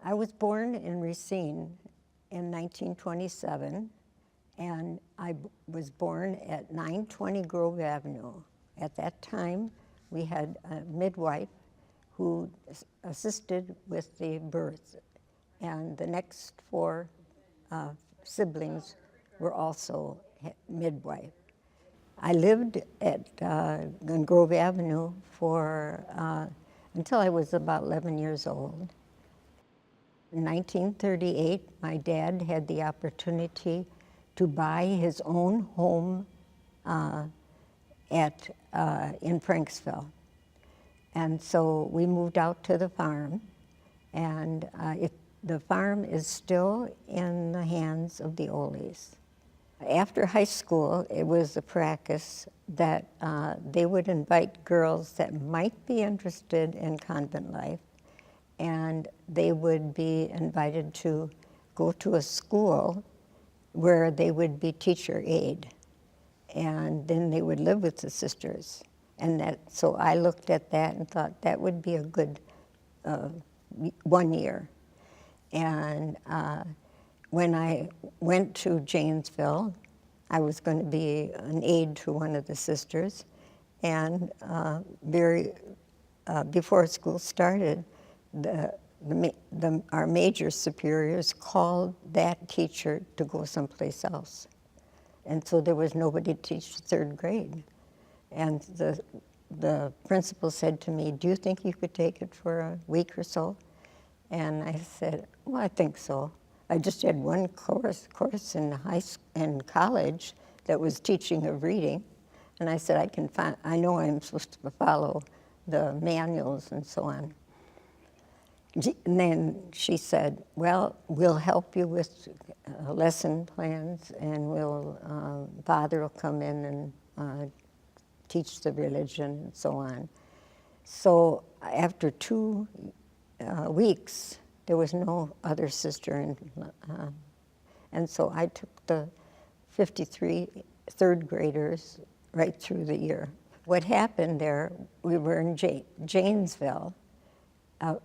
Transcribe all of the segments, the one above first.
I was born in Racine in 1927, and I was born at 920 Grove Avenue. At that time, we had a midwife who assisted with the birth, and the next four siblings were also midwife. I lived at on Grove Avenue for until I was about 11 years old. In 1938, my dad had the opportunity to buy his own home in Franksville. And so we moved out to the farm, and the farm is still in the hands of the Olleys. After high school, it was a practice that they would invite girls that might be interested in convent life, and they would be invited to go to a school where they would be teacher aide, and then they would live with the sisters. And so I looked at that and thought that would be a good 1 year. And when I went to Janesville, I was going to be an aide to one of the sisters, and before school started, our major superiors called that teacher to go someplace else. And so there was nobody to teach third grade. And the principal said to me, "Do you think you could take it for a week or so?" And I said, "Well, I think so." I just had one course in college that was teaching of reading. And I said, I know I'm supposed to follow the manuals and so on. And then she said, "Well, we'll help you with lesson plans, and Father will come in and teach the religion and so on." So after 2 weeks, there was no other sister, and so I took the 53 third graders right through the year. What happened there, we were in Janesville.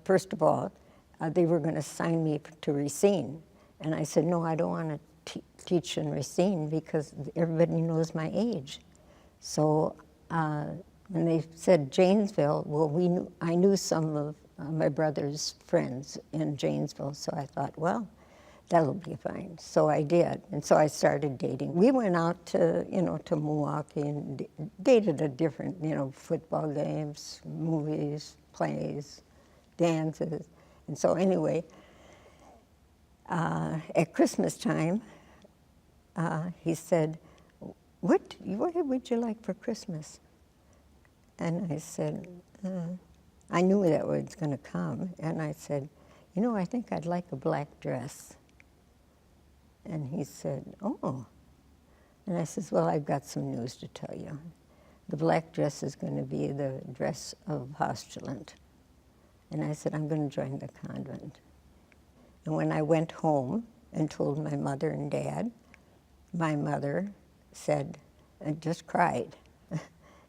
First of all, they were going to assign me to Racine. And I said, "No, I don't want to teach in Racine because everybody knows my age." So when they said Janesville, well, I knew some of my brother's friends in Janesville, so I thought, well, that'll be fine. So I did, and so I started dating. We went out to Milwaukee and dated at different, football games, movies, plays, dances. And so anyway, at Christmas time, he said, what would you like for Christmas? And I said, I knew that was going to come. And I said, I think I'd like a black dress. And he said, "Oh." And I says, "Well, I've got some news to tell you. The black dress is going to be the dress of postulant." And I said, "I'm going to join the convent." And when I went home and told my mother and dad, my mother said, and just cried.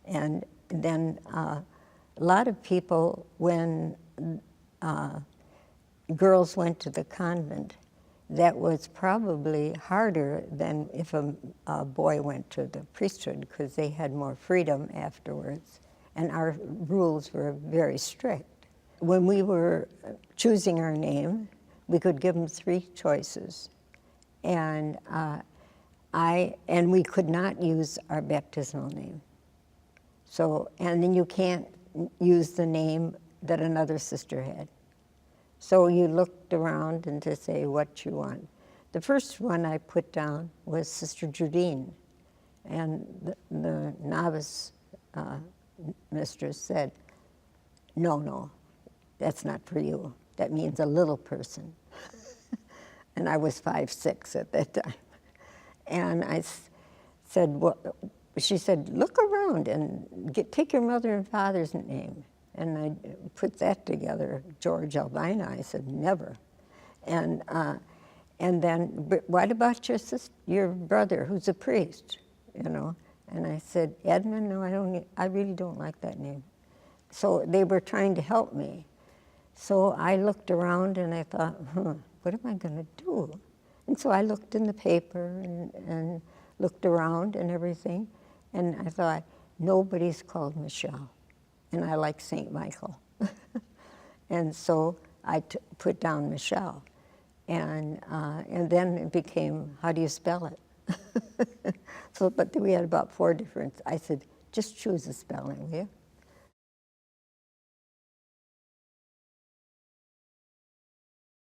And then a lot of people, when girls went to the convent, that was probably harder than if a boy went to the priesthood, because they had more freedom afterwards, and our rules were very strict. When we were choosing our name, we could give them 3 choices, and we could not use our baptismal name. So, and then you can't use the name that another sister had. So you looked around and to say what you want. The first one I put down was Sister Judine, and the novice mistress said, no, that's not for you. That means a little person." And I was 5'6" at that time. And I said, she said, "Look around and take your mother and father's name." And I put that together, George Albina. I said, "Never." And then, "But what about your brother, who's a priest?" And I said, "Edmund, no, I really don't like that name." So they were trying to help me. So I looked around and I thought, what am I going to do? And so I looked in the paper and looked around and everything, and I thought, nobody's called Michelle, and I like St. Michael. And so I put down Michelle, and then it became, how do you spell it? So, but we had about 4 different, I said, just choose a spelling, will you?